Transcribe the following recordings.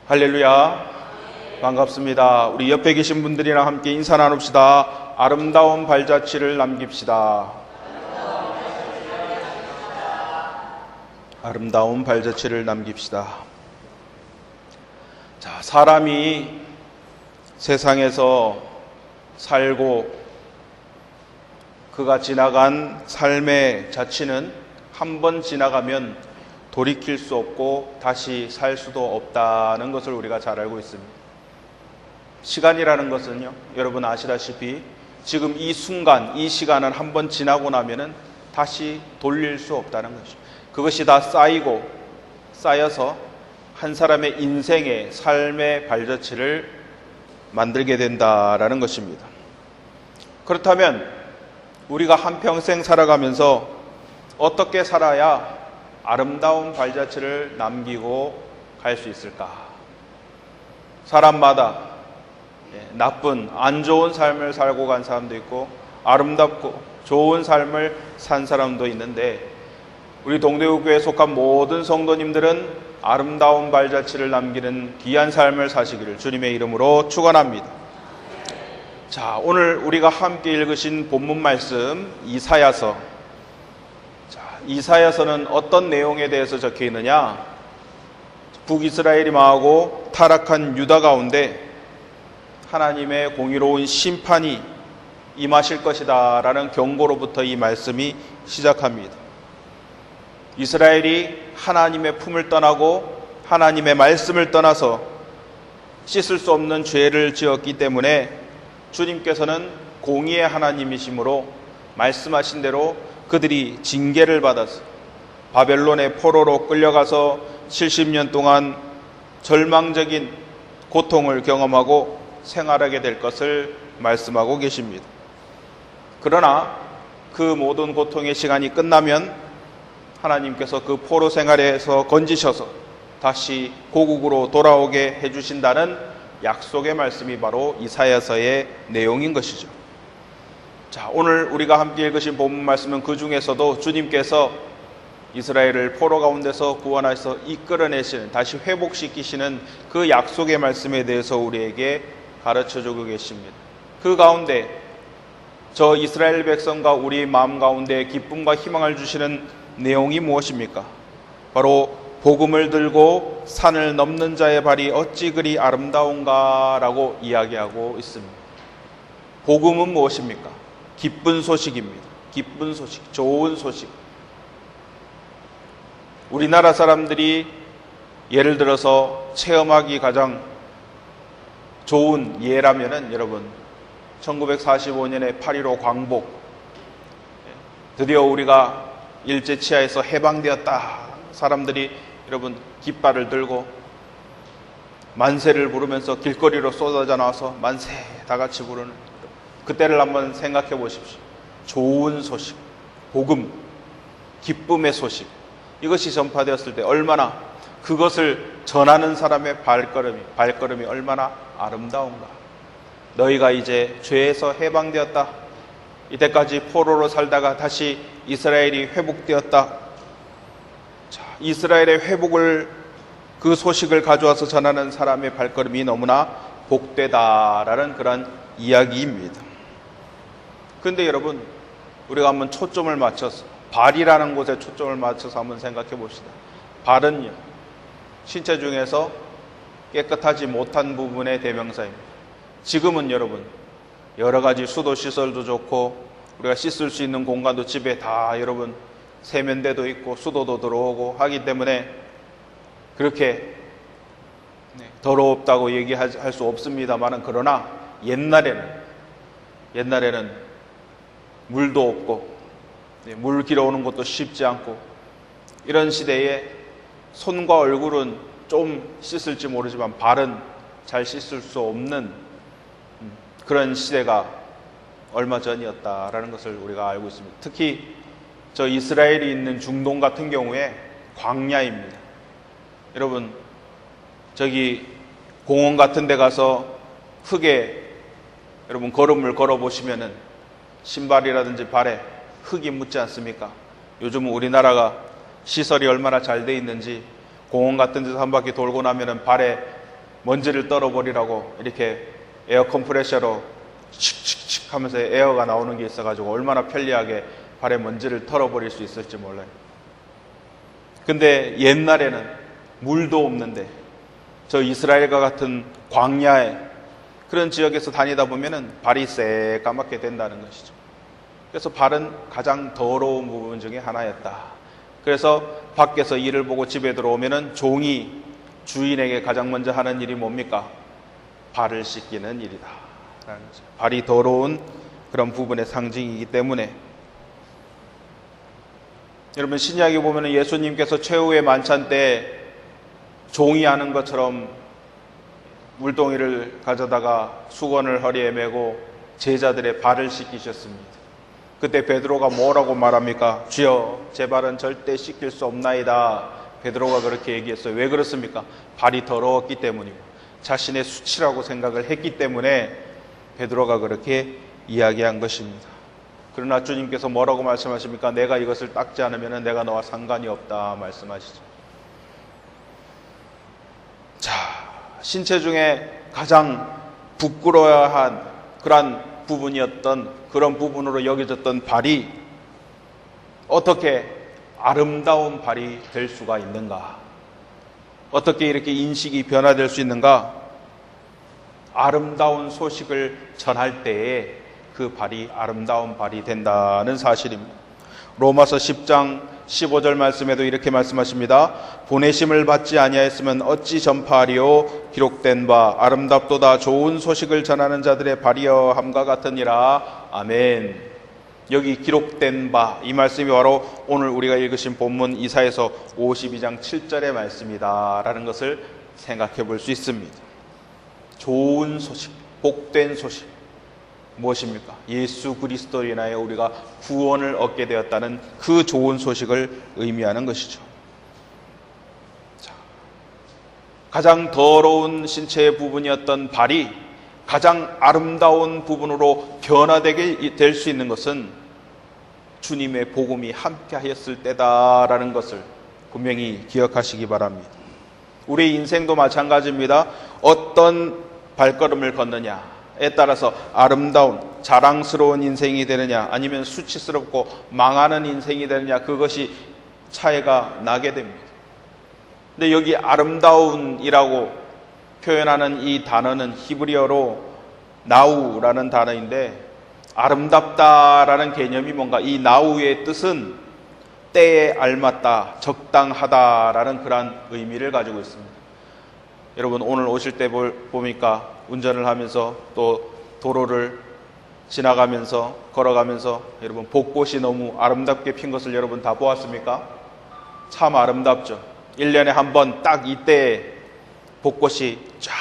할렐루야. 반갑습니다. 우리 옆에 계신 분들이랑 함께 인사 나눕시다. 아름다운 발자취를 남깁시다. 아름다운 발자취를 남깁시다. 자, 사람이 세상에서 살고 그가 지나간 삶의 자취는 한 번 지나가면 돌이킬 수 없고 다시 살 수도 없다는 것을 우리가 잘 알고 있습니다. 시간이라는 것은요, 여러분 아시다시피 지금 이 순간, 이 시간을 한 번 지나고 나면은 다시 돌릴 수 없다는 것이죠. 그것이 다 쌓여서 한 사람의 인생의 삶의 발자취를 만들게 된다라는 것입니다. 그렇다면 우리가 한평생 살아가면서 어떻게 살아야 아름다운 발자취를 남기고 갈 수 있을까? 사람마다 나쁜, 안 좋은 삶을 살고 간 사람도 있고 아름답고 좋은 삶을 산 사람도 있는데, 우리 동대구교회에 속한 모든 성도님들은 아름다운 발자취를 남기는 귀한 삶을 사시기를 주님의 이름으로 축원합니다. 자, 오늘 우리가 함께 읽으신 본문 말씀 이사야서. 이사야서는 어떤 내용에 대해서 적혀 있느냐? 북이스라엘이 망하고 타락한 유다 가운데 하나님의 공의로운 심판이 임하실 것이다 라는 경고로부터 이 말씀이 시작합니다. 이스라엘이 하나님의 품을 떠나고 하나님의 말씀을 떠나서 씻을 수 없는 죄를 지었기 때문에 주님께서는 공의의 하나님이시므로 말씀하신 대로 그들이 징계를 받아서 바벨론의 포로로 끌려가서 70년 동안 절망적인 고통을 경험하고 생활하게 될 것을 말씀하고 계십니다. 그러나 그 모든 고통의 시간이 끝나면 하나님께서 그 포로 생활에서 건지셔서 다시 고국으로 돌아오게 해주신다는 약속의 말씀이 바로 이사야서의 내용인 것이죠. 자, 오늘 우리가 함께 읽으신 본문 말씀은 그 중에서도 주님께서 이스라엘을 포로 가운데서 구원하셔서 이끌어내시는, 다시 회복시키시는 그 약속의 말씀에 대해서 우리에게 가르쳐주고 계십니다. 그 가운데 저 이스라엘 백성과 우리 마음 가운데 기쁨과 희망을 주시는 내용이 무엇입니까? 바로 복음을 들고 산을 넘는 자의 발이 어찌 그리 아름다운가 라고 이야기하고 있습니다. 복음은 무엇입니까? 기쁜 소식입니다. 기쁜 소식, 좋은 소식. 우리나라 사람들이 예를 들어서 체험하기 가장 좋은 예라면은 여러분 1945년에 8.15 광복, 드디어 우리가 일제치하에서 해방되었다. 사람들이 여러분 깃발을 들고 만세를 부르면서 길거리로 쏟아져 나와서 만세 다 같이 부르는 그때를 한번 생각해 보십시오. 좋은 소식, 복음, 기쁨의 소식, 이것이 전파되었을 때 얼마나 그것을 전하는 사람의 발걸음이 얼마나 아름다운가. 너희가 이제 죄에서 해방되었다. 이때까지 포로로 살다가 다시 이스라엘이 회복되었다. 자, 이스라엘의 회복을, 그 소식을 가져와서 전하는 사람의 발걸음이 너무나 복되다라는 그런 이야기입니다. 그런데 여러분, 우리가 한번 초점을 맞춰서 발이라는 곳에 초점을 맞춰서 한번 생각해 봅시다. 발은요, 신체 중에서 깨끗하지 못한 부분의 대명사입니다. 지금은 여러분 여러 가지 수도 시설도 좋고 우리가 씻을 수 있는 공간도 집에 다 여러분 세면대도 있고 수도도 들어오고 하기 때문에 그렇게 더럽다고 얘기할 수 없습니다만, 그러나 옛날에는 물도 없고 물 길어오는 것도 쉽지 않고 이런 시대에 손과 얼굴은 좀 씻을지 모르지만 발은 잘 씻을 수 없는 그런 시대가 얼마 전이었다라는 것을 우리가 알고 있습니다. 특히 저 이스라엘이 있는 중동 같은 경우에 광야입니다. 여러분 저기 공원 같은 데 가서 흙에 여러분 걸음을 걸어 보시면은 신발이라든지 발에 흙이 묻지 않습니까? 요즘은 우리나라가 시설이 얼마나 잘 돼 있는지 공원 같은 데서 한 바퀴 돌고 나면은 발에 먼지를 떨어버리라고 이렇게 에어 컴프레셔로 칙칙칙 하면서 에어가 나오는 게 있어가지고 얼마나 편리하게 발에 먼지를 털어버릴 수 있을지 몰라요. 근데 옛날에는 물도 없는데 저 이스라엘과 같은 광야에 그런 지역에서 다니다 보면은 발이 새까맣게 된다는 것이죠. 그래서 발은 가장 더러운 부분 중에 하나였다. 그래서 밖에서 일을 보고 집에 들어오면은 종이 주인에게 가장 먼저 하는 일이 뭡니까? 발을 씻기는 일이다 라는 거죠. 발이 더러운 그런 부분의 상징이기 때문에 여러분 신약에 보면은 예수님께서 최후의 만찬 때 종이 하는 것처럼 물동이를 가져다가 수건을 허리에 메고 제자들의 발을 씻기셨습니다. 그때 베드로가 뭐라고 말합니까? 주여, 제 발은 절대 씻길 수 없나이다. 베드로가 그렇게 얘기했어요. 왜 그렇습니까? 발이 더러웠기 때문이고 자신의 수치라고 생각을 했기 때문에 베드로가 그렇게 이야기한 것입니다. 그러나 주님께서 뭐라고 말씀하십니까? 내가 이것을 닦지 않으면 내가 너와 상관이 없다 말씀하시죠. 자, 신체 중에 가장 부끄러워야 한 그런 부분이었던 그런 부분으로 여겨졌던 발이 어떻게 아름다운 발이 될 수가 있는가? 어떻게 이렇게 인식이 변화될 수 있는가? 아름다운 소식을 전할 때에 그 발이 아름다운 발이 된다는 사실입니다. 로마서 10장 15절 말씀에도 이렇게 말씀하십니다. 보내심을 받지 아니하였으면 어찌 전파하리요? 기록된 바 아름답도다 좋은 소식을 전하는 자들의 발이여 함과 같으니라. 아멘. 여기 기록된 바, 이 말씀이 바로 오늘 우리가 읽으신 본문 이사야서 52장 7절의 말씀이다 라는 것을 생각해 볼 수 있습니다. 좋은 소식, 복된 소식 무엇입니까? 예수 그리스도로 인하여 우리가 구원을 얻게 되었다는 그 좋은 소식을 의미하는 것이죠. 자, 가장 더러운 신체의 부분이었던 발이 가장 아름다운 부분으로 변화되게 될 수 있는 것은 주님의 복음이 함께 하였을 때다라는 것을 분명히 기억하시기 바랍니다. 우리 인생도 마찬가지입니다. 어떤 발걸음을 걷느냐에 따라서 아름다운 자랑스러운 인생이 되느냐 아니면 수치스럽고 망하는 인생이 되느냐 그것이 차이가 나게 됩니다. 근데 여기 아름다운이라고 표현하는 이 단어는 히브리어로 나우라는 단어인데 아름답다라는 개념이 뭔가 이 나우의 뜻은 때에 알맞다, 적당하다라는 그러한 의미를 가지고 있습니다. 여러분 오늘 오실 때 보니까 운전을 하면서 또 도로를 지나가면서 걸어가면서 여러분 벚꽃이 너무 아름답게 핀 것을 여러분 다 보았습니까? 참 아름답죠. 1년에 한 번 딱 이때에 벚꽃이 쫙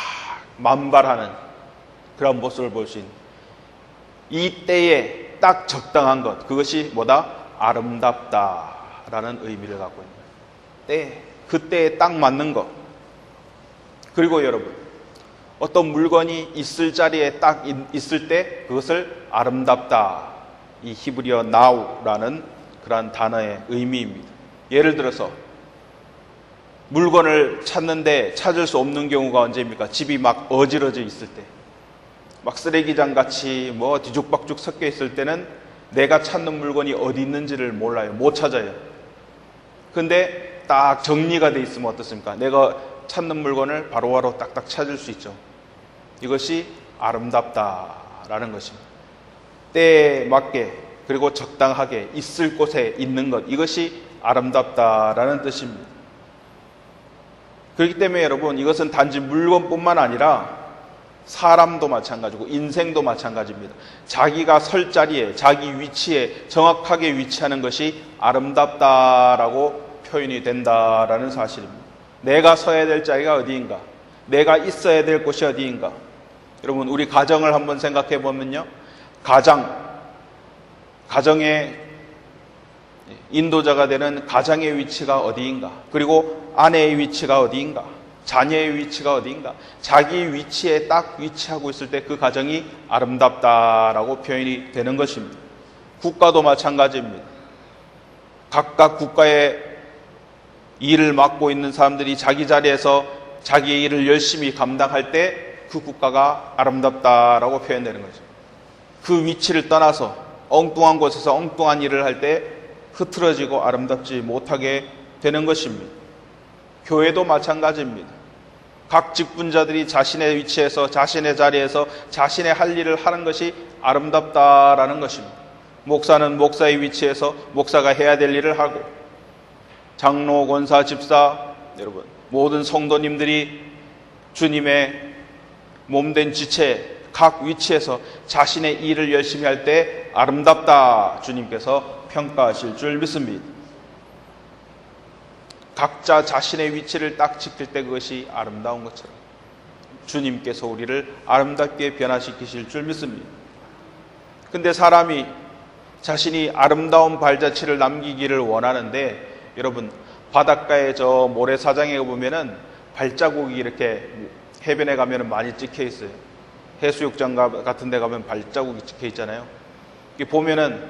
만발하는 그런 모습을 볼 수 있는 이때에 딱 적당한 것 그것이 뭐다? 아름답다라는 의미를 갖고 있는 때, 그때에 딱 맞는 것. 그리고 여러분 어떤 물건이 있을 자리에 딱 있을 때 그것을 아름답다, 이 히브리어 나우라는 그러한 단어의 의미입니다. 예를 들어서 물건을 찾는데 찾을 수 없는 경우가 언제입니까? 집이 막 어지러져 있을 때, 막 쓰레기장 같이 뭐 뒤죽박죽 섞여 있을 때는 내가 찾는 물건이 어디 있는지를 몰라요. 못 찾아요. 근데 딱 정리가 돼 있으면 어떻습니까? 내가 찾는 물건을 바로바로 딱딱 찾을 수 있죠. 이것이 아름답다라는 것입니다. 때에 맞게 그리고 적당하게 있을 곳에 있는 것, 이것이 아름답다라는 뜻입니다. 그렇기 때문에 여러분 이것은 단지 물건뿐만 아니라 사람도 마찬가지고 인생도 마찬가지입니다. 자기가 설 자리에 자기 위치에 정확하게 위치하는 것이 아름답다라고 표현이 된다라는 사실입니다. 내가 서야 될 자리가 어디인가? 내가 있어야 될 곳이 어디인가? 여러분 우리 가정을 한번 생각해 보면요. 가정의 인도자가 되는 가장의 위치가 어디인가? 그리고 아내의 위치가 어디인가? 자녀의 위치가 어디인가? 자기 위치에 딱 위치하고 있을 때 그 가정이 아름답다라고 표현이 되는 것입니다. 국가도 마찬가지입니다. 각각 국가의 일을 맡고 있는 사람들이 자기 자리에서 자기의 일을 열심히 감당할 때 그 국가가 아름답다라고 표현되는 거죠. 그 위치를 떠나서 엉뚱한 곳에서 엉뚱한 일을 할 때 흐트러지고 아름답지 못하게 되는 것입니다. 교회도 마찬가지입니다. 각 직분자들이 자신의 위치에서 자신의 자리에서 자신의 할 일을 하는 것이 아름답다라는 것입니다. 목사는 목사의 위치에서 목사가 해야 될 일을 하고, 장로, 권사, 집사, 여러분 모든 성도님들이 주님의 몸된 지체 각 위치에서 자신의 일을 열심히 할 때 아름답다 주님께서 평가하실 줄 믿습니다. 각자 자신의 위치를 딱 지킬 때 그것이 아름다운 것처럼 주님께서 우리를 아름답게 변화시키실 줄 믿습니다. 근데 사람이 자신이 아름다운 발자취를 남기기를 원하는데, 여러분 바닷가에 저 모래사장에 보면은 발자국이 이렇게 해변에 가면 많이 찍혀 있어요. 해수욕장 같은 데 가면 발자국이 찍혀 있잖아요. 이게 보면은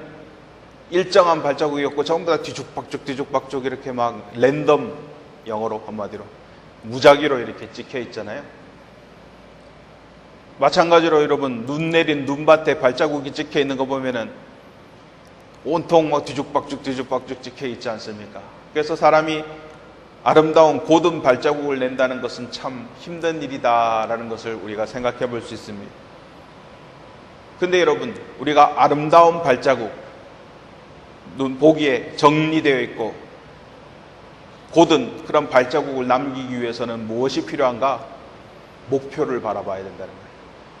일정한 발자국이 없고 전부 다 뒤죽박죽 이렇게 막 랜덤, 영어로 한마디로 무작위로 이렇게 찍혀 있잖아요. 마찬가지로 여러분 눈 내린 눈밭에 발자국이 찍혀 있는 거 보면은 온통 막 뒤죽박죽 찍혀 있지 않습니까? 그래서 사람이 아름다운 고든 발자국을 낸다는 것은 참 힘든 일이다라는 것을 우리가 생각해 볼 수 있습니다. 근데 여러분, 우리가 아름다운 발자국, 눈 보기에 정리되어 있고 고든 그런 발자국을 남기기 위해서는 무엇이 필요한가? 목표를 바라봐야 된다는 거예요.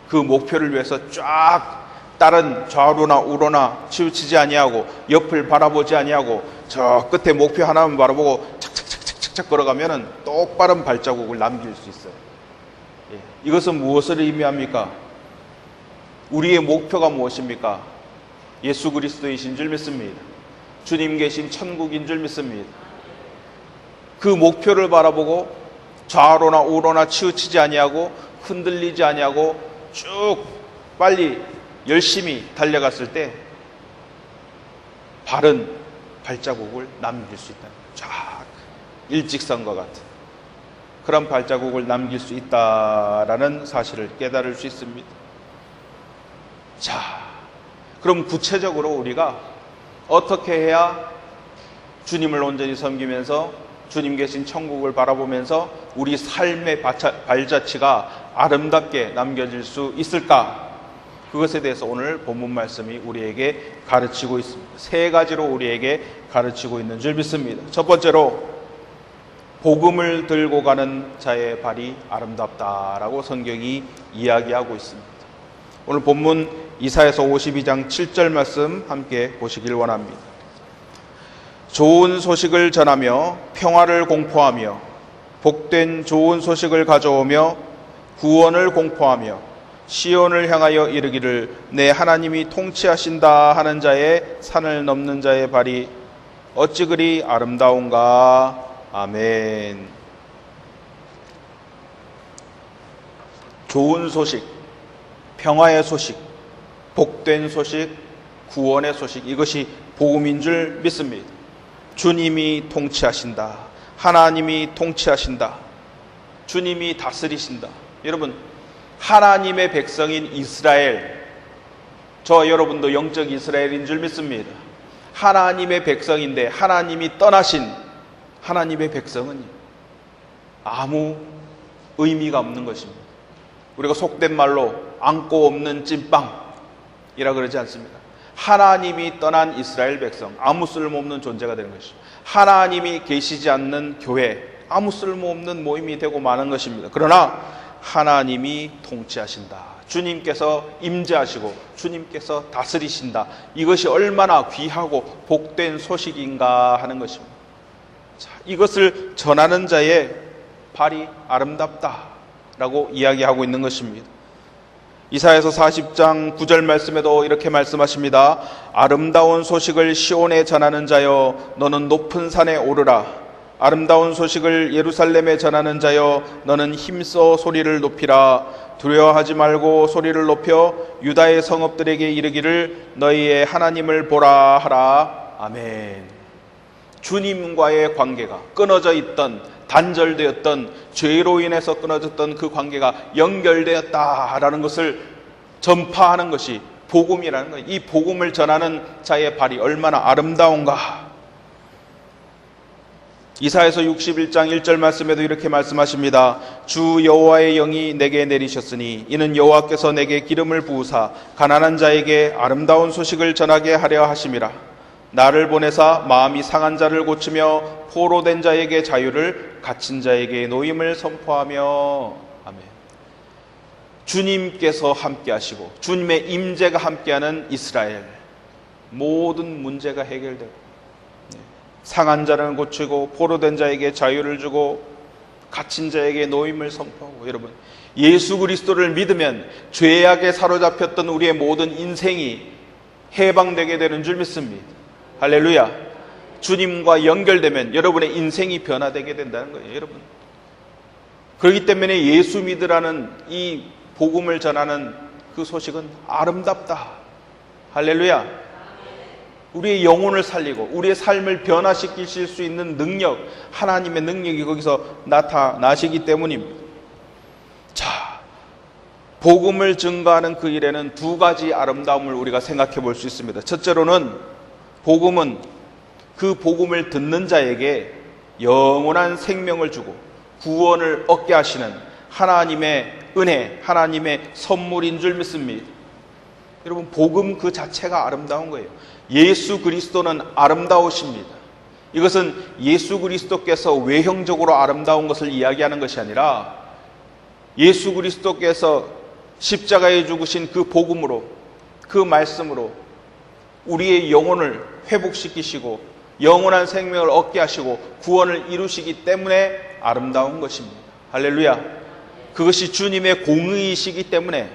그 목표를 위해서 쫙 다른 좌우로나 우로나 치우치지 아니하고 옆을 바라보지 아니하고 저 끝에 목표 하나만 바라보고 착착 걸어가면은 똑바른 발자국을 남길 수 있어요. 이것은 무엇을 의미합니까? 우리의 목표가 무엇입니까? 예수 그리스도이신 줄 믿습니다. 주님 계신 천국인 줄 믿습니다. 그 목표를 바라보고 좌로나 우로나 치우치지 아니하고 흔들리지 아니하고 쭉 빨리 열심히 달려갔을 때 바른 발자국을 남길 수 있다. 쫙 일직선과 같은 그런 발자국을 남길 수 있다라는 사실을 깨달을 수 있습니다. 자, 그럼 구체적으로 우리가 어떻게 해야 주님을 온전히 섬기면서 주님 계신 천국을 바라보면서 우리 삶의 발자취가 아름답게 남겨질 수 있을까? 그것에 대해서 오늘 본문 말씀이 우리에게 가르치고 있습니다. 세 가지로 우리에게 가르치고 있는 줄 믿습니다. 첫 번째로 복음을 들고 가는 자의 발이 아름답다라고 성경이 이야기하고 있습니다. 오늘 본문 이사야서 52장 7절 말씀 함께 보시길 원합니다. 좋은 소식을 전하며 평화를 공포하며 복된 좋은 소식을 가져오며 구원을 공포하며 시온을 향하여 이르기를 내 하나님이 통치하신다 하는 자의 산을 넘는 자의 발이 어찌 그리 아름다운가. 아멘. 좋은 소식, 평화의 소식, 복된 소식, 구원의 소식, 이것이 복음인 줄 믿습니다. 주님이 통치하신다. 하나님이 통치하신다. 주님이 다스리신다. 여러분, 하나님의 백성인 이스라엘, 저 여러분도 영적 이스라엘인 줄 믿습니다. 하나님의 백성인데 하나님이 떠나신 하나님의 백성은 아무 의미가 없는 것입니다. 우리가 속된 말로 안고 없는 찐빵이라 그러지 않습니까? 하나님이 떠난 이스라엘 백성, 아무 쓸모없는 존재가 되는 것이죠. 하나님이 계시지 않는 교회, 아무 쓸모없는 모임이 되고 마는 것입니다. 그러나 하나님이 통치하신다. 주님께서 임재하시고 주님께서 다스리신다. 이것이 얼마나 귀하고 복된 소식인가 하는 것입니다. 자, 이것을 전하는 자의 발이 아름답다라고 이야기하고 있는 것입니다. 이사야서 40장 9절 말씀에도 이렇게 말씀하십니다. 아름다운 소식을 시온에 전하는 자여 너는 높은 산에 오르라. 아름다운 소식을 예루살렘에 전하는 자여 너는 힘써 소리를 높이라. 두려워하지 말고 소리를 높여 유다의 성읍들에게 이르기를 너희의 하나님을 보라 하라. 아멘. 주님과의 관계가 끊어져 있던, 단절되었던, 죄로 인해서 끊어졌던 그 관계가 연결되었다라는 것을 전파하는 것이 복음이라는 거예요. 이 복음을 전하는 자의 발이 얼마나 아름다운가. 이사야서 61장 1절 말씀에도 이렇게 말씀하십니다. 주 여호와의 영이 내게 내리셨으니 이는 여호와께서 내게 기름을 부으사 가난한 자에게 아름다운 소식을 전하게 하려 하심이라. 나를 보내사 마음이 상한 자를 고치며 포로된 자에게 자유를, 갇힌 자에게 노임을 선포하며. 아멘. 주님께서 함께 하시고 주님의 임재가 함께하는 이스라엘, 모든 문제가 해결되고 상한 자를 고치고 포로된 자에게 자유를 주고 갇힌 자에게 노임을 선포하고. 여러분, 예수 그리스도를 믿으면 죄악에 사로잡혔던 우리의 모든 인생이 해방되게 되는 줄 믿습니다. 할렐루야. 주님과 연결되면 여러분의 인생이 변화되게 된다는 거예요. 여러분, 그렇기 때문에 예수 믿으라는 이 복음을 전하는 그 소식은 아름답다. 할렐루야. 우리의 영혼을 살리고 우리의 삶을 변화시키실 수 있는 능력, 하나님의 능력이 거기서 나타나시기 때문입니다. 자, 복음을 증거하는 그 일에는 두 가지 아름다움을 우리가 생각해 볼 수 있습니다. 첫째로는 복음은 그 복음을 듣는 자에게 영원한 생명을 주고 구원을 얻게 하시는 하나님의 은혜, 하나님의 선물인 줄 믿습니다. 여러분, 복음 그 자체가 아름다운 거예요. 예수 그리스도는 아름다우십니다. 이것은 예수 그리스도께서 외형적으로 아름다운 것을 이야기하는 것이 아니라 예수 그리스도께서 십자가에 죽으신 그 복음으로, 그 말씀으로 우리의 영혼을 회복시키시고 영원한 생명을 얻게 하시고 구원을 이루시기 때문에 아름다운 것입니다. 할렐루야. 그것이 주님의 공의이시기 때문에,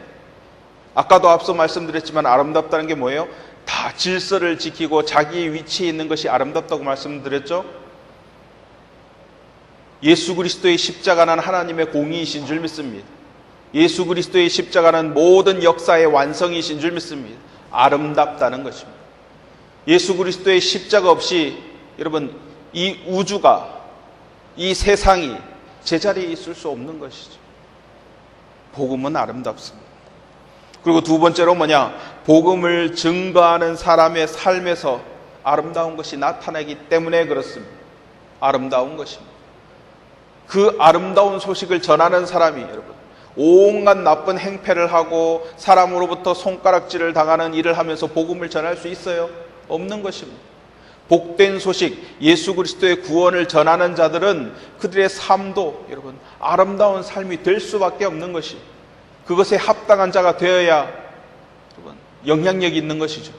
아까도 앞서 말씀드렸지만 아름답다는 게 뭐예요? 다 질서를 지키고 자기 위치에 있는 것이 아름답다고 말씀드렸죠. 예수 그리스도의 십자가는 하나님의 공의이신 줄 믿습니다. 예수 그리스도의 십자가는 모든 역사의 완성이신 줄 믿습니다. 아름답다는 것입니다. 예수 그리스도의 십자가 없이 여러분, 이 우주가, 이 세상이 제자리에 있을 수 없는 것이죠. 복음은 아름답습니다. 그리고 두 번째로 뭐냐? 복음을 증거하는 사람의 삶에서 아름다운 것이 나타나기 때문에 그렇습니다. 아름다운 것입니다. 그 아름다운 소식을 전하는 사람이 여러분, 온갖 나쁜 행패를 하고 사람으로부터 손가락질을 당하는 일을 하면서 복음을 전할 수 있어요? 없는 것입니다. 복된 소식, 예수 그리스도의 구원을 전하는 자들은 그들의 삶도 여러분 아름다운 삶이 될 수밖에 없는 것이, 그것에 합당한 자가 되어야 여러분 영향력이 있는 것이죠.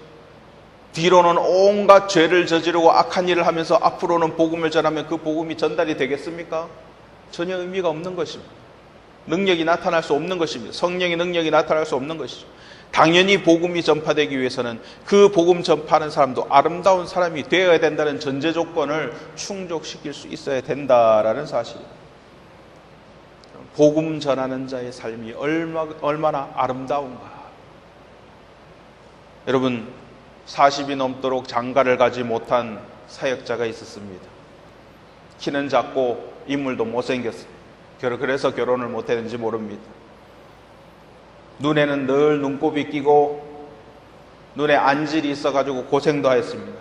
뒤로는 온갖 죄를 저지르고 악한 일을 하면서 앞으로는 복음을 전하면 그 복음이 전달이 되겠습니까? 전혀 의미가 없는 것입니다. 능력이 나타날 수 없는 것입니다. 성령의 능력이 나타날 수 없는 것이죠. 당연히 복음이 전파되기 위해서는 그 복음 전파하는 사람도 아름다운 사람이 되어야 된다는 전제 조건을 충족시킬 수 있어야 된다라는 사실입니다. 복음 전하는 자의 삶이 얼마나 아름다운가. 여러분, 40이 넘도록 장가를 가지 못한 사역자가 있었습니다. 키는 작고 인물도 못생겼어요. 그래서 결혼을 못했는지 모릅니다. 눈에는 늘 눈곱이 끼고 눈에 안질이 있어가지고 고생도 하였습니다.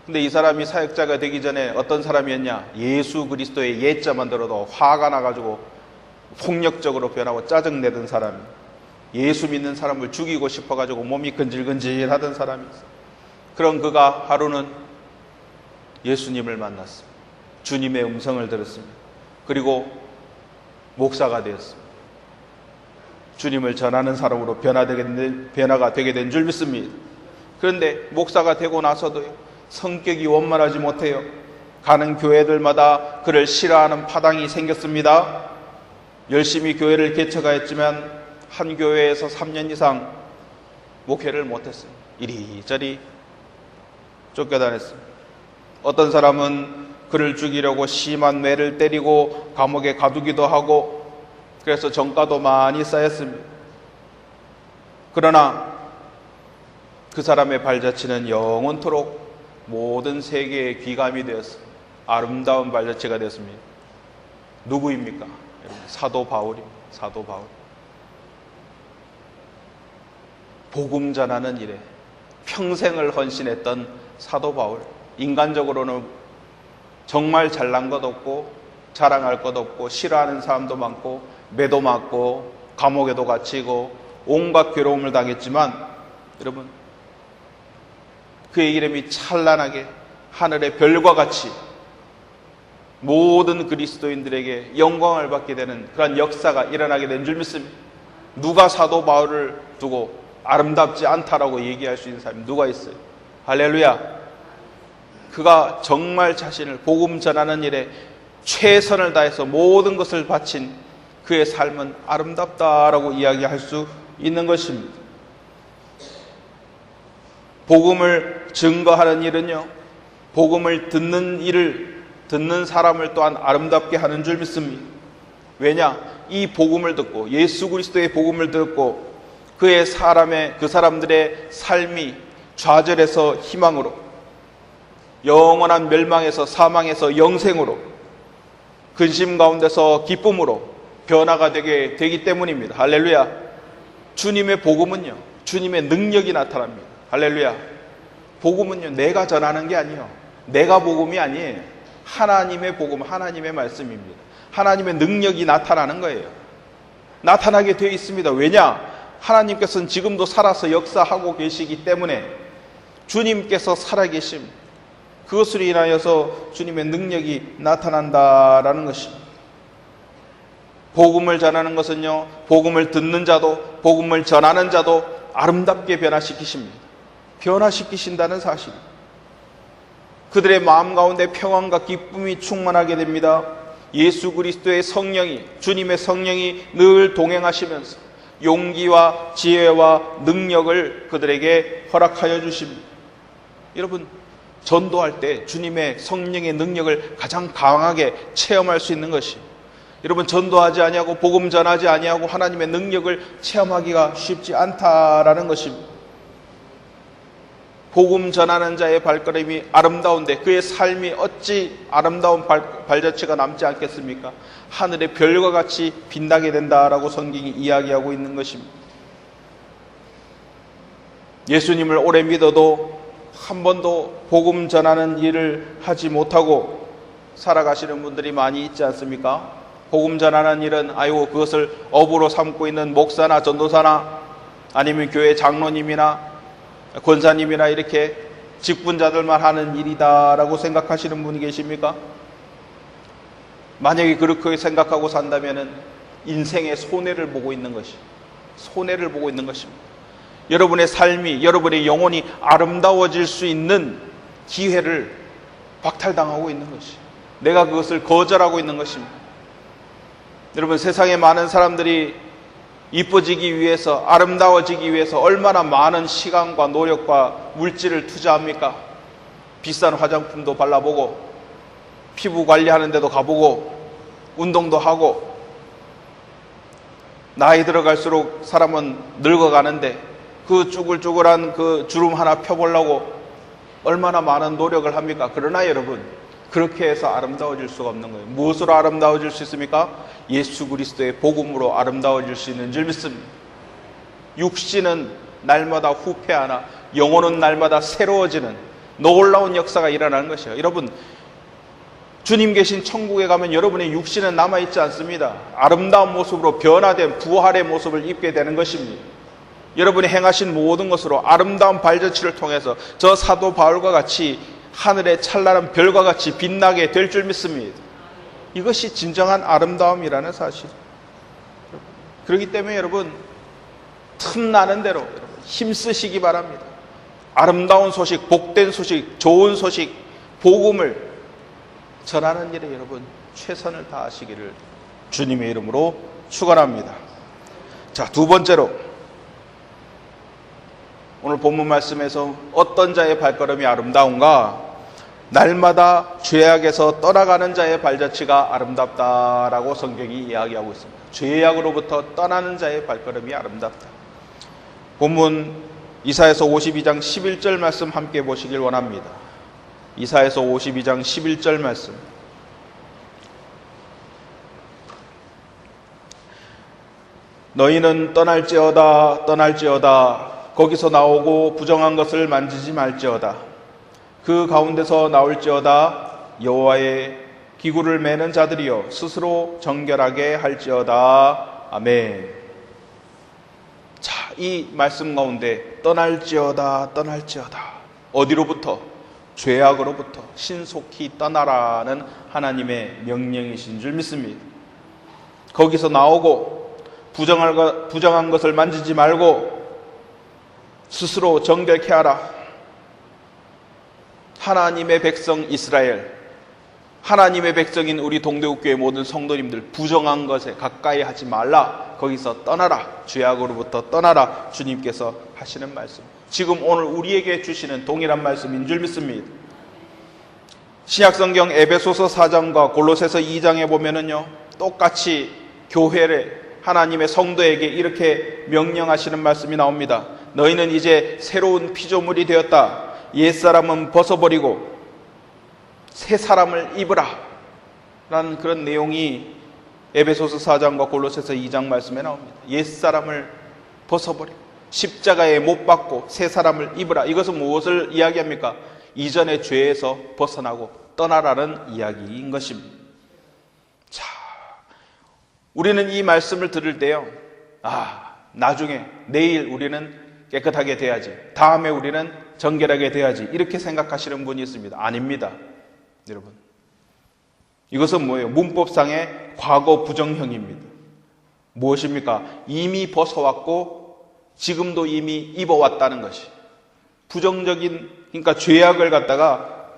근데 이 사람이 사역자가 되기 전에 어떤 사람이었냐? 예수 그리스도의 예자만 들어도 화가 나가지고 폭력적으로 변하고 짜증내던 사람이, 예수 믿는 사람을 죽이고 싶어가지고 몸이 근질근질하던 사람이 있어요. 그런 그가 하루는 예수님을 만났습니다. 주님의 음성을 들었습니다. 그리고 목사가 되었습니다. 주님을 전하는 사람으로 변화가 되게 된 줄 믿습니다. 그런데 목사가 되고 나서도요, 성격이 원만하지 못해요. 가는 교회들마다 그를 싫어하는 파당이 생겼습니다. 열심히 교회를 개척하였지만 한 교회에서 3년 이상 목회를 못했어요. 이리저리 쫓겨다녔습니다. 어떤 사람은 그를 죽이려고 심한 매를 때리고 감옥에 가두기도 하고, 그래서 정가도 많이 쌓였습니다. 그러나 그 사람의 발자취는 영원토록 모든 세계의 귀감이 되어서 아름다운 발자취가 되었습니다. 누구입니까? 사도 바울입니다. 사도 바울. 복음 전하는 일에 평생을 헌신했던 사도 바울. 인간적으로는 정말 잘난 것 없고 자랑할 것 없고 싫어하는 사람도 많고 매도 맞고 감옥에도 갇히고 온갖 괴로움을 당했지만 여러분, 그의 이름이 찬란하게 하늘의 별과 같이 모든 그리스도인들에게 영광을 받게 되는 그런 역사가 일어나게 된 줄 믿습니다. 누가 사도 바울을 두고 아름답지 않다라고 얘기할 수 있는 사람이 누가 있어요? 할렐루야. 그가 정말 자신을 복음 전하는 일에 최선을 다해서 모든 것을 바친 그의 삶은 아름답다라고 이야기할 수 있는 것입니다. 복음을 증거하는 일은요, 복음을 듣는 사람을 또한 아름답게 하는 줄 믿습니다. 왜냐? 이 복음을 듣고 예수 그리스도의 복음을 듣고 그 사람들의 삶이 좌절에서 희망으로, 영원한 멸망에서 사망에서 영생으로, 근심 가운데서 기쁨으로 변화가 되기 때문입니다. 할렐루야. 주님의 복음은요, 주님의 능력이 나타납니다. 할렐루야. 복음은요, 내가 전하는 게 아니에요. 내가 복음이 아니에요. 하나님의 복음, 하나님의 말씀입니다. 하나님의 능력이 나타나는 거예요. 나타나게 되어 있습니다. 왜냐? 하나님께서는 지금도 살아서 역사하고 계시기 때문에 주님께서 살아계심, 그것으로 인하여서 주님의 능력이 나타난다라는 것입니다. 복음을 전하는 것은요, 복음을 듣는 자도 복음을 전하는 자도 아름답게 변화시키십니다. 변화시키신다는 사실, 그들의 마음 가운데 평안과 기쁨이 충만하게 됩니다. 예수 그리스도의 성령이, 주님의 성령이 늘 동행하시면서 용기와 지혜와 능력을 그들에게 허락하여 주십니다. 여러분, 전도할 때 주님의 성령의 능력을 가장 강하게 체험할 수 있는 것이, 여러분, 전도하지 아니하고 복음 전하지 아니하고 하나님의 능력을 체험하기가 쉽지 않다라는 것입니다. 복음 전하는 자의 발걸음이 아름다운데 그의 삶이 어찌 아름다운 발자취가 남지 않겠습니까? 하늘의 별과 같이 빛나게 된다라고 성경이 이야기하고 있는 것입니다. 예수님을 오래 믿어도 한 번도 복음 전하는 일을 하지 못하고 살아가시는 분들이 많이 있지 않습니까? 복음 전하는 일은 그것을 업으로 삼고 있는 목사나 전도사나 아니면 교회 장로님이나 권사님이나 이렇게 직분자들만 하는 일이다라고 생각하시는 분이 계십니까? 만약에 그렇게 생각하고 산다면 인생의 손해를 보고 있는 것입니다. 여러분의 삶이, 여러분의 영혼이 아름다워질 수 있는 기회를 박탈당하고 있는 것이, 내가 그것을 거절하고 있는 것입니다. 여러분, 세상에 많은 사람들이 이뻐지기 위해서, 아름다워지기 위해서 얼마나 많은 시간과 노력과 물질을 투자합니까? 비싼 화장품도 발라보고, 피부 관리하는 데도 가보고, 운동도 하고, 나이 들어갈수록 사람은 늙어가는데 그 쭈글쭈글한 그 주름 하나 펴보려고 얼마나 많은 노력을 합니까? 그러나 여러분, 그렇게 해서 아름다워질 수가 없는 거예요. 무엇으로 아름다워질 수 있습니까? 예수 그리스도의 복음으로 아름다워질 수 있는 줄 믿습니다. 육신은 날마다 후패하나 영혼은 날마다 새로워지는 놀라운 역사가 일어나는 것이에요. 여러분, 주님 계신 천국에 가면 여러분의 육신은 남아있지 않습니다. 아름다운 모습으로 변화된 부활의 모습을 입게 되는 것입니다. 여러분이 행하신 모든 것으로 아름다운 발자취를 통해서 저 사도 바울과 같이 하늘의 찬란한 별과 같이 빛나게 될 줄 믿습니다. 이것이 진정한 아름다움이라는 사실. 그렇기 때문에 여러분, 틈나는 대로 여러분 힘쓰시기 바랍니다. 아름다운 소식, 복된 소식, 좋은 소식, 복음을 전하는 일에 여러분 최선을 다하시기를 주님의 이름으로 축원합니다. 자, 두 번째로, 오늘 본문 말씀에서 어떤 자의 발걸음이 아름다운가? 날마다 죄악에서 떠나가는 자의 발자취가 아름답다라고 성경이 이야기하고 있습니다. 죄악으로부터 떠나는 자의 발걸음이 아름답다. 본문 이사야서 52장 11절 말씀 함께 보시길 원합니다. 이사야서 52장 11절 말씀. 너희는 떠날지어다 떠날지어다 거기서 나오고 부정한 것을 만지지 말지어다. 그 가운데서 나올지어다 여호와의 기구를 매는 자들이여 스스로 정결하게 할지어다. 아멘. 자, 이 말씀 가운데 떠날지어다 떠날지어다 어디로부터? 죄악으로부터 신속히 떠나라는 하나님의 명령이신 줄 믿습니다. 거기서 나오고 부정한 것을 만지지 말고 스스로 정결케 하라. 하나님의 백성 이스라엘, 하나님의 백성인 우리 동대국교회 모든 성도님들, 부정한 것에 가까이 하지 말라. 거기서 떠나라. 죄악으로부터 떠나라. 주님께서 하시는 말씀, 지금 오늘 우리에게 주시는 동일한 말씀인 줄 믿습니다. 신약성경 에베소서 4장과 골로새서 2장에 보면은요, 똑같이 교회를, 하나님의 성도에게 이렇게 명령하시는 말씀이 나옵니다. 너희는 이제 새로운 피조물이 되었다. 옛사람은 벗어버리고 새 사람을 입으라 라는 그런 내용이 에베소서 4장과 골로새서 2장 말씀에 나옵니다. 옛사람을 벗어버리고 십자가에 못 박고 새 사람을 입으라. 이것은 무엇을 이야기합니까? 이전의 죄에서 벗어나고 떠나라는 이야기인 것입니다. 자, 우리는 이 말씀을 들을 때요, 나중에 내일 우리는 깨끗하게 돼야지, 다음에 우리는 정결하게 돼야지, 이렇게 생각하시는 분이 있습니다. 아닙니다. 여러분, 이것은 뭐예요? 문법상의 과거 부정형입니다. 무엇입니까? 이미 벗어왔고 지금도 이미 입어왔다는 것이 부정적인, 그러니까 죄악을 갖다가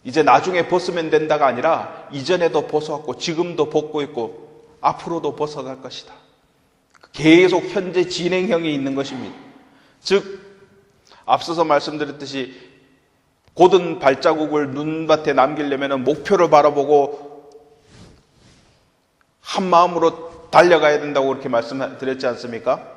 이제 나중에 벗으면 된다가 아니라 이전에도 벗어왔고 지금도 벗고 있고 앞으로도 벗어갈 것이다. 계속 현재 진행형이 있는 것입니다. 즉, 앞서서 말씀드렸듯이 곧은 발자국을 눈밭에 남기려면 목표를 바라보고 한 마음으로 달려가야 된다고 그렇게 말씀드렸지 않습니까?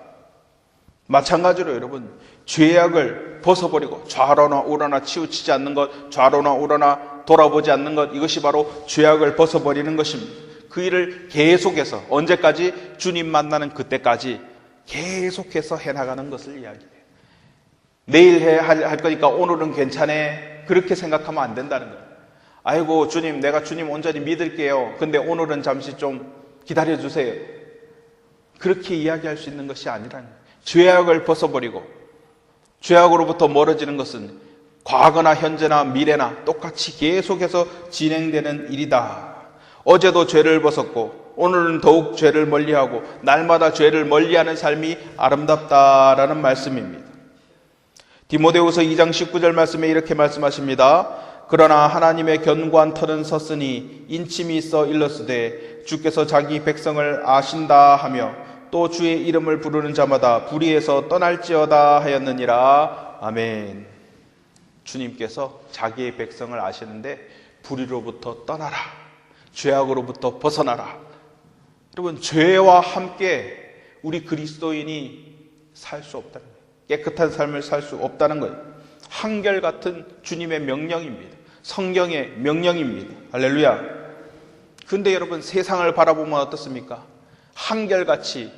마찬가지로 여러분, 죄악을 벗어버리고 좌로나 우로나 치우치지 않는 것, 좌로나 우로나 돌아보지 않는 것, 이것이 바로 죄악을 벗어버리는 것입니다. 그 일을 계속해서 언제까지? 주님 만나는 그때까지 계속해서 해나가는 것을 이야기해요. 내일 할 거니까 오늘은 괜찮네, 그렇게 생각하면 안 된다는 거예요. 아이고 주님, 내가 주님 온전히 믿을게요. 근데 오늘은 잠시 좀 기다려주세요. 그렇게 이야기할 수 있는 것이 아니라는 거예요. 죄악을 벗어버리고 죄악으로부터 멀어지는 것은 과거나 현재나 미래나 똑같이 계속해서 진행되는 일이다. 어제도 죄를 벗었고 오늘은 더욱 죄를 멀리하고 날마다 죄를 멀리하는 삶이 아름답다라는 말씀입니다. 디모데후서 2장 19절 말씀에 이렇게 말씀하십니다. 그러나 하나님의 견고한 터는 섰으니 인침이 있어 일렀으되 주께서 자기 백성을 아신다 하며 또 주의 이름을 부르는 자마다 불의에서 떠날지어다 하였느니라. 아멘. 주님께서 자기의 백성을 아시는데 불의로부터 떠나라, 죄악으로부터 벗어나라. 여러분, 죄와 함께 우리 그리스도인이 살 수 없다는 거예요. 깨끗한 삶을 살 수 없다는 거예요. 한결같은 주님의 명령입니다. 성경의 명령입니다. 할렐루야. 근데 여러분, 세상을 바라보면 어떻습니까? 한결같이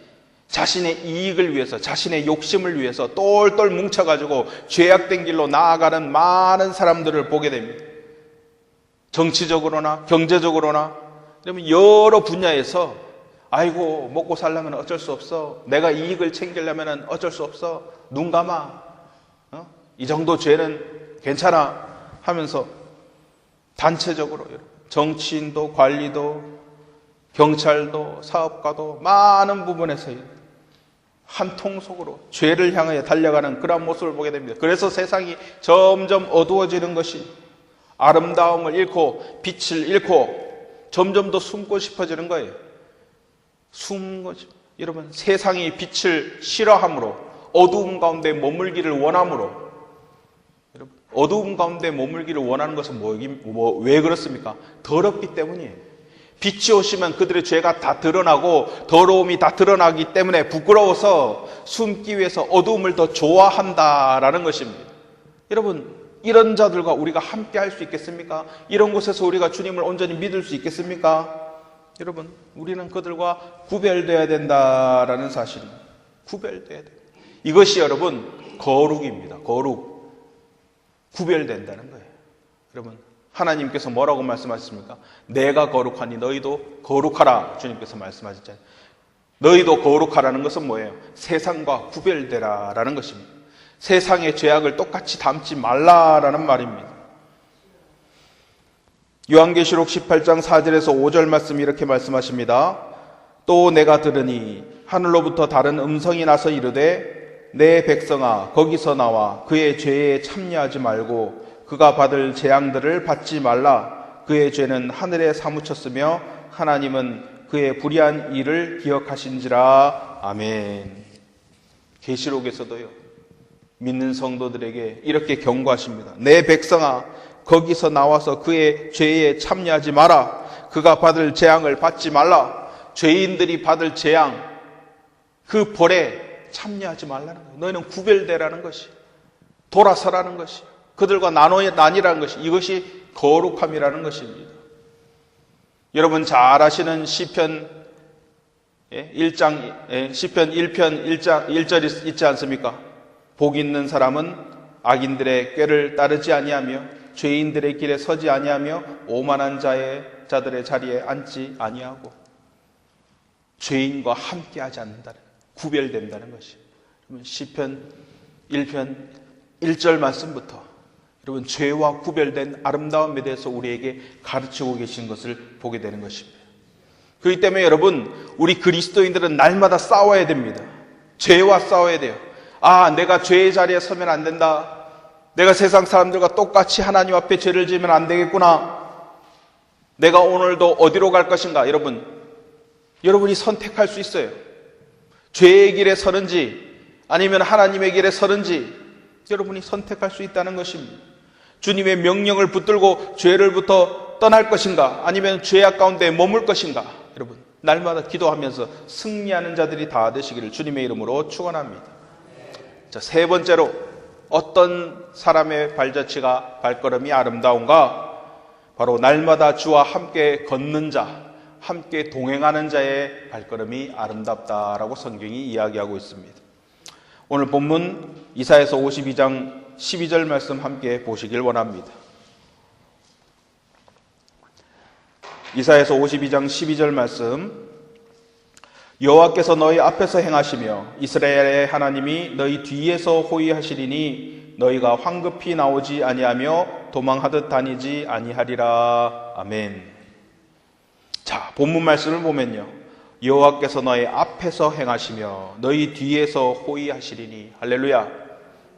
자신의 이익을 위해서, 자신의 욕심을 위해서 똘똘 뭉쳐가지고 죄악된 길로 나아가는 많은 사람들을 보게 됩니다. 정치적으로나 경제적으로나 여러 분야에서 아이고 먹고 살려면 어쩔 수 없어, 내가 이익을 챙기려면 어쩔 수 없어, 눈 감아, 이 정도 죄는 괜찮아 하면서 단체적으로 정치인도 관리도 경찰도 사업가도 많은 부분에서 한 통속으로 죄를 향하여 달려가는 그런 모습을 보게 됩니다. 그래서 세상이 점점 어두워지는 것이, 아름다움을 잃고 빛을 잃고 점점 더 숨고 싶어지는 거예요. 숨은 거죠. 여러분, 세상이 빛을 싫어함으로 어두움 가운데 머물기를 원함으로, 여러분, 어두움 가운데 머물기를 원하는 것은 왜 그렇습니까? 더럽기 때문이에요. 빛이 오시면 그들의 죄가 다 드러나고 더러움이 다 드러나기 때문에 부끄러워서 숨기 위해서 어두움을 더 좋아한다라는 것입니다. 여러분, 이런 자들과 우리가 함께 할 수 있겠습니까? 이런 곳에서 우리가 주님을 온전히 믿을 수 있겠습니까? 여러분, 우리는 그들과 구별되어야 된다라는 사실입니다. 구별되어야 돼요. 이것이 여러분 거룩입니다. 거룩. 구별된다는 거예요. 여러분, 하나님께서 뭐라고 말씀하셨습니까? 내가 거룩하니 너희도 거룩하라. 주님께서 말씀하셨잖아요. 너희도 거룩하라는 것은 뭐예요? 세상과 구별되라라는 것입니다. 세상의 죄악을 똑같이 담지 말라라는 말입니다. 요한계시록 18장 4절에서 5절 말씀 이렇게 말씀하십니다. 또 내가 들으니 하늘로부터 다른 음성이 나서 이르되 내 백성아 거기서 나와 그의 죄에 참여하지 말고 그가 받을 재앙들을 받지 말라. 그의 죄는 하늘에 사무쳤으며 하나님은 그의 불의한 일을 기억하신지라. 아멘. 계시록에서도요, 믿는 성도들에게 이렇게 경고하십니다. 내 백성아 거기서 나와서 그의 죄에 참여하지 마라. 그가 받을 재앙을 받지 말라. 죄인들이 받을 재앙, 그 벌에 참여하지 말라는 거예요. 너희는 구별되라는 것이, 돌아서라는 것이, 그들과 나뉘라는 것이, 이것이 거룩함이라는 것입니다. 여러분 잘 아시는 시편 1편 1절이 있지 않습니까? 복 있는 사람은 악인들의 꾀를 따르지 아니하며 죄인들의 길에 서지 아니하며 오만한 자들의 자리에 앉지 아니하고, 죄인과 함께하지 않는다는, 구별된다는 것이. 시편 1편 1절 말씀부터 여러분 죄와 구별된 아름다움에 대해서 우리에게 가르치고 계신 것을 보게 되는 것입니다. 그렇기 때문에 여러분, 우리 그리스도인들은 날마다 싸워야 됩니다. 죄와 싸워야 돼요. 아, 내가 죄의 자리에 서면 안 된다. 내가 세상 사람들과 똑같이 하나님 앞에 죄를 지으면 안 되겠구나. 내가 오늘도 어디로 갈 것인가? 여러분이 선택할 수 있어요. 죄의 길에 서는지 아니면 하나님의 길에 서는지 여러분이 선택할 수 있다는 것입니다. 주님의 명령을 붙들고 죄를부터 떠날 것인가? 아니면 죄악 가운데 머물 것인가? 여러분, 날마다 기도하면서 승리하는 자들이 다 되시기를 주님의 이름으로 축원합니다. 자, 세 번째로, 어떤 사람의 발걸음이 아름다운가? 바로 날마다 주와 함께 걷는 자, 함께 동행하는 자의 발걸음이 아름답다라고 성경이 이야기하고 있습니다. 오늘 본문 이사야서 52장 12절 말씀 함께 보시길 원합니다. 이사야서 52장 12절 말씀, 여호와께서 너희 앞에서 행하시며 이스라엘의 하나님이 너희 뒤에서 호위하시리니 너희가 황급히 나오지 아니하며 도망하듯 다니지 아니하리라. 아멘. 자, 본문 말씀을 보면요, 여호와께서 너희 앞에서 행하시며 너희 뒤에서 호위하시리니, 할렐루야.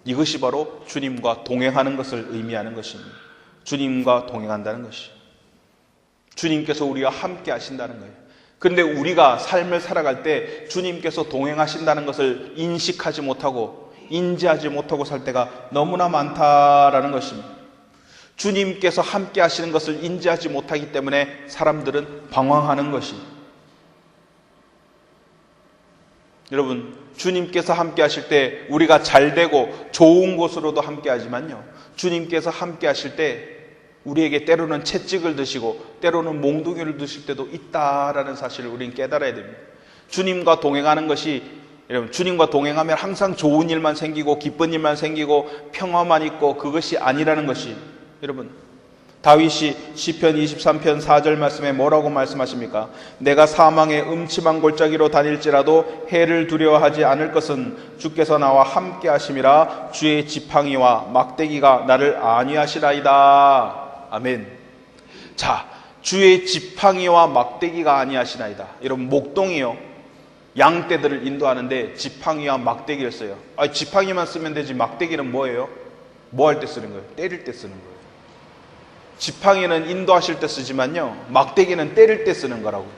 이것이 바로 주님과 동행하는 것을 의미하는 것입니다. 주님과 동행한다는 것이, 주님께서 우리와 함께 하신다는 거예요. 그런데 우리가 삶을 살아갈 때 주님께서 동행하신다는 것을 인식하지 못하고 인지하지 못하고 살 때가 너무나 많다라는 것입니다. 주님께서 함께 하시는 것을 인지하지 못하기 때문에 사람들은 방황하는 것입니다. 여러분, 주님께서 함께 하실 때 우리가 잘 되고 좋은 곳으로도 함께 하지만요, 주님께서 함께 하실 때 우리에게 때로는 채찍을 드시고 때로는 몽둥이를 드실 때도 있다라는 사실을 우리는 깨달아야 됩니다. 주님과 동행하는 것이, 여러분, 주님과 동행하면 항상 좋은 일만 생기고 기쁜 일만 생기고 평화만 있고 그것이 아니라는 것이, 여러분, 다윗이 시편 23편 4절 말씀에 뭐라고 말씀하십니까? 내가 사망의 음침한 골짜기로 다닐지라도 해를 두려워하지 않을 것은 주께서 나와 함께 하심이라. 주의 지팡이와 막대기가 나를 안위하시나이다. 아멘. 자, 주의 지팡이와 막대기가 안위하시나이다. 여러분, 목동이요, 양떼들을 인도하는데 지팡이와 막대기를 써요. 지팡이만 쓰면 되지 막대기는 뭐예요? 뭐 할 때 쓰는 거예요? 때릴 때 쓰는 거예요. 지팡이는 인도하실 때 쓰지만요, 막대기는 때릴 때 쓰는 거라고요.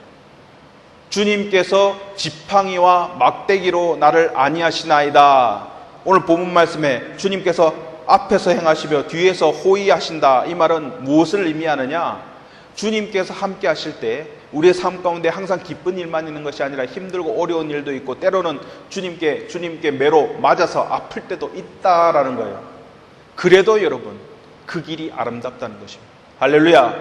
주님께서 지팡이와 막대기로 나를 안위하시나이다. 오늘 본문 말씀에 주님께서 앞에서 행하시며 뒤에서 호위하신다, 이 말은 무엇을 의미하느냐? 주님께서 함께 하실 때 우리의 삶 가운데 항상 기쁜 일만 있는 것이 아니라 힘들고 어려운 일도 있고 때로는 주님께 매로 맞아서 아플 때도 있다라는 거예요. 그래도 여러분, 그 길이 아름답다는 것입니다. 할렐루야.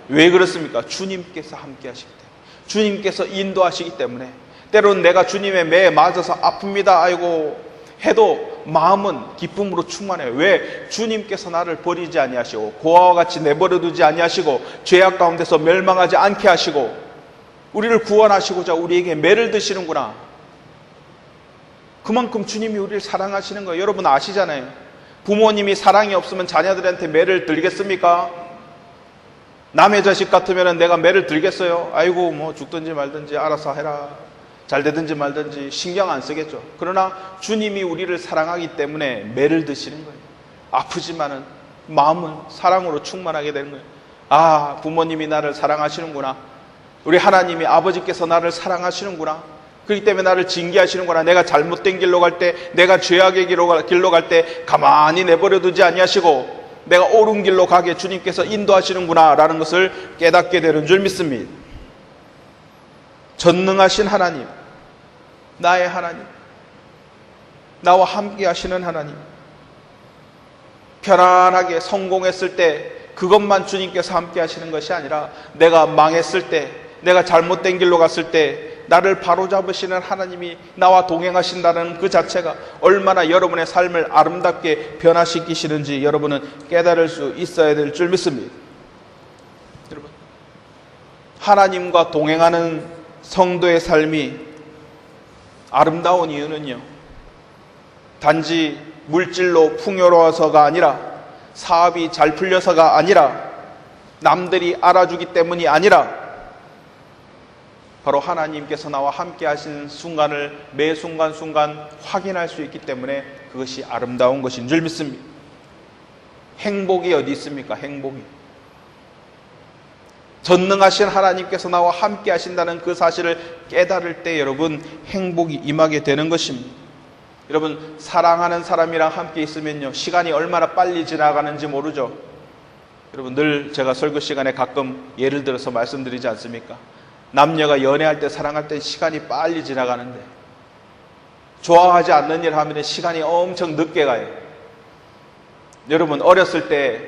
왜 그렇습니까? 주님께서 함께 하시기 때문에, 주님께서 인도하시기 때문에. 때로는 내가 주님의 매에 맞아서 아픕니다 아이고 해도 마음은 기쁨으로 충만해요. 왜? 주님께서 나를 버리지 아니하시고 고아와 같이 내버려 두지 아니하시고 죄악 가운데서 멸망하지 않게 하시고 우리를 구원하시고자 우리에게 매를 드시는구나. 그만큼 주님이 우리를 사랑하시는 거예요. 여러분 아시잖아요. 부모님이 사랑이 없으면 자녀들한테 매를 들겠습니까? 남의 자식 같으면 내가 매를 들겠어요? 아이고 뭐 죽든지 말든지 알아서 해라, 잘 되든지 말든지 신경 안 쓰겠죠. 그러나 주님이 우리를 사랑하기 때문에 매를 드시는 거예요. 아프지만은 마음은 사랑으로 충만하게 되는 거예요. 아, 부모님이 나를 사랑하시는구나. 우리 하나님이 아버지께서 나를 사랑하시는구나. 그렇기 때문에 나를 징계하시는구나. 내가 잘못된 길로 갈 때, 내가 죄악의 길로 갈 때 가만히 내버려 두지 아니하시고 내가 옳은 길로 가게 주님께서 인도하시는구나 라는 것을 깨닫게 되는 줄 믿습니다. 전능하신 하나님, 나의 하나님, 나와 함께 하시는 하나님, 편안하게 성공했을 때 그것만 주님께서 함께 하시는 것이 아니라 내가 망했을 때, 내가 잘못된 길로 갔을 때 나를 바로잡으시는 하나님이 나와 동행하신다는 그 자체가 얼마나 여러분의 삶을 아름답게 변화시키시는지 여러분은 깨달을 수 있어야 될 줄 믿습니다. 여러분, 하나님과 동행하는 성도의 삶이 아름다운 이유는요, 단지 물질로 풍요로워서가 아니라, 사업이 잘 풀려서가 아니라, 남들이 알아주기 때문이 아니라 바로 하나님께서 나와 함께 하신 순간을 매 순간순간 확인할 수 있기 때문에 그것이 아름다운 것인 줄 믿습니다. 행복이 어디 있습니까? 행복이. 전능하신 하나님께서 나와 함께 하신다는 그 사실을 깨달을 때 여러분 행복이 임하게 되는 것입니다. 여러분, 사랑하는 사람이랑 함께 있으면요, 시간이 얼마나 빨리 지나가는지 모르죠. 여러분, 늘 제가 설교 시간에 가끔 예를 들어서 말씀드리지 않습니까? 남녀가 연애할 때, 사랑할 때 시간이 빨리 지나가는데 좋아하지 않는 일 하면 시간이 엄청 늦게 가요. 여러분, 어렸을 때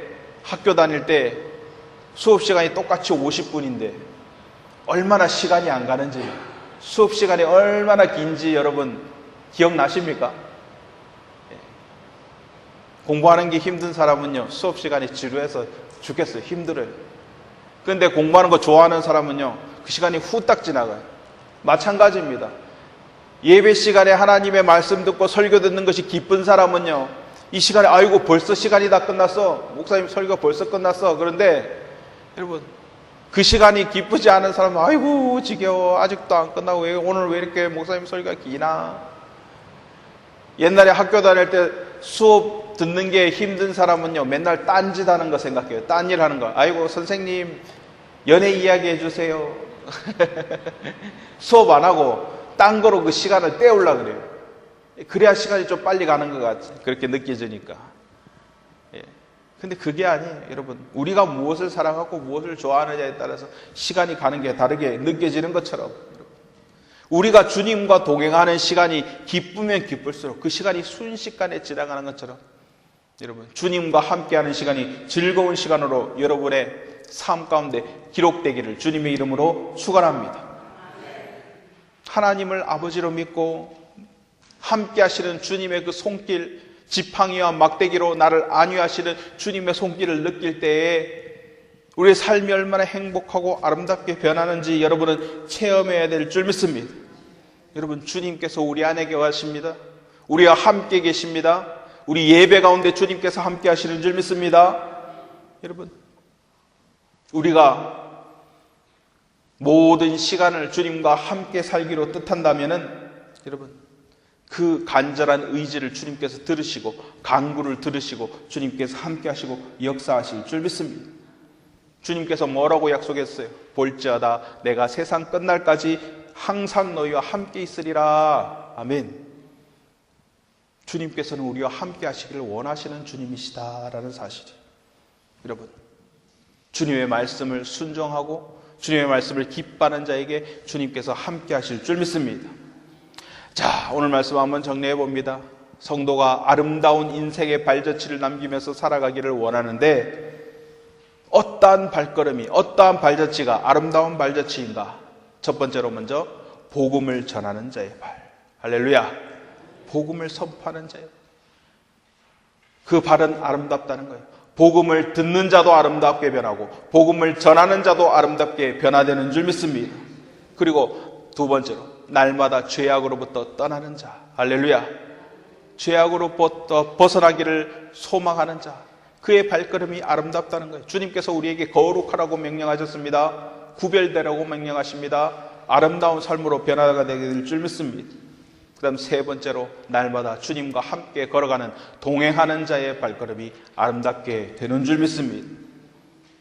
학교 다닐 때 수업 시간이 똑같이 50분인데 얼마나 시간이 안 가는지, 수업 시간이 얼마나 긴지 여러분 기억나십니까? 공부하는 게 힘든 사람은요, 수업 시간이 지루해서 죽겠어요. 힘들어요. 그런데 공부하는 거 좋아하는 사람은요, 그 시간이 후딱 지나가요. 마찬가지입니다. 예배 시간에 하나님의 말씀 듣고 설교 듣는 것이 기쁜 사람은요, 이 시간에 아이고 벌써 시간이 다 끝났어, 목사님 설교 벌써 끝났어. 그런데 여러분, 그 시간이 기쁘지 않은 사람은 아이고 지겨워, 아직도 안 끝나고 오늘 왜 이렇게 목사님 설교가 기나. 옛날에 학교 다닐 때 수업 듣는 게 힘든 사람은요, 맨날 딴짓 하는 거 생각해요. 딴 일 하는 거. 아이고 선생님 연애 이야기 해주세요. 수업 안 하고 딴 거로 그 시간을 때우려고 그래요. 그래야 시간이 좀 빨리 가는 것 같지, 그렇게 느껴지니까. 근데 그게 아니에요. 여러분, 우리가 무엇을 사랑하고 무엇을 좋아하느냐에 따라서 시간이 가는 게 다르게 느껴지는 것처럼, 우리가 주님과 동행하는 시간이 기쁘면 기쁠수록 그 시간이 순식간에 지나가는 것처럼, 여러분, 주님과 함께하는 시간이 즐거운 시간으로 여러분의 삶 가운데 기록되기를 주님의 이름으로 축원합니다. 하나님을 아버지로 믿고 함께 하시는 주님의 그 손길, 지팡이와 막대기로 나를 안위하시는 주님의 손길을 느낄 때에 우리의 삶이 얼마나 행복하고 아름답게 변하는지 여러분은 체험해야 될 줄 믿습니다. 여러분, 주님께서 우리 안에 계십니다. 우리와 함께 계십니다. 우리 예배 가운데 주님께서 함께 하시는 줄 믿습니다. 여러분, 우리가 모든 시간을 주님과 함께 살기로 뜻한다면은 여러분, 그 간절한 의지를 주님께서 들으시고 간구를 들으시고 주님께서 함께 하시고 역사하실 줄 믿습니다. 주님께서 뭐라고 약속했어요? 볼지어다 내가 세상 끝날까지 항상 너희와 함께 있으리라. 아멘. 주님께서는 우리와 함께 하시기를 원하시는 주님이시다라는 사실이에요. 여러분, 주님의 말씀을 순종하고 주님의 말씀을 기뻐하는 자에게 주님께서 함께 하실 줄 믿습니다. 자, 오늘 말씀 한번 정리해 봅니다. 성도가 아름다운 인생의 발자취를 남기면서 살아가기를 원하는데 어떠한 발걸음이, 어떠한 발자취가 아름다운 발자취인가? 첫 번째로 먼저 복음을 전하는 자의 발. 할렐루야. 복음을 선포하는 자예요. 그 발은 아름답다는 거예요. 복음을 듣는 자도 아름답게 변하고 복음을 전하는 자도 아름답게 변화되는 줄 믿습니다. 그리고 두 번째로 날마다 죄악으로부터 떠나는 자. 할렐루야. 죄악으로부터 벗어나기를 소망하는 자. 그의 발걸음이 아름답다는 거예요. 주님께서 우리에게 거룩하라고 명령하셨습니다. 구별되라고 명령하십니다. 아름다운 삶으로 변화가 되게 될 줄 믿습니다. 그 다음 세 번째로 날마다 주님과 함께 걸어가는 동행하는 자의 발걸음이 아름답게 되는 줄 믿습니다.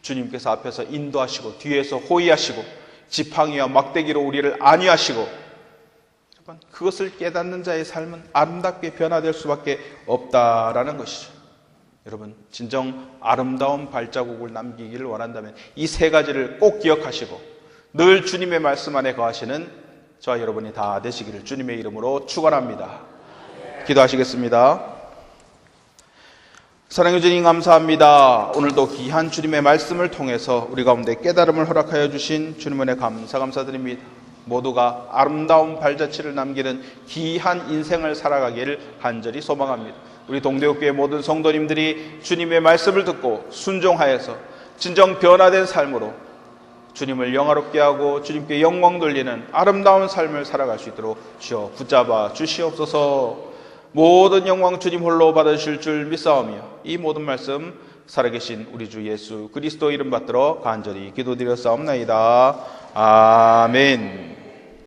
주님께서 앞에서 인도하시고 뒤에서 호위하시고 지팡이와 막대기로 우리를 안위하시고 그것을 깨닫는 자의 삶은 아름답게 변화될 수밖에 없다라는 것이죠. 여러분, 진정 아름다운 발자국을 남기기를 원한다면 이 세 가지를 꼭 기억하시고 늘 주님의 말씀 안에 거하시는 저와 여러분이 다 되시기를 주님의 이름으로 축원합니다. 기도하시겠습니다. 사랑해 주님 감사합니다. 오늘도 귀한 주님의 말씀을 통해서 우리 가운데 깨달음을 허락하여 주신 주님 은혜 감사드립니다. 모두가 아름다운 발자취를 남기는 귀한 인생을 살아가기를 간절히 소망합니다. 우리 동대교회 모든 성도님들이 주님의 말씀을 듣고 순종하여서 진정 변화된 삶으로 주님을 영화롭게 하고 주님께 영광 돌리는 아름다운 삶을 살아갈 수 있도록 주여 붙잡아 주시옵소서. 모든 영광 주님 홀로 받으실 줄 믿사오며 이 모든 말씀 살아계신 우리 주 예수 그리스도 이름 받들어 간절히 기도드렸사옵나이다. 아멘.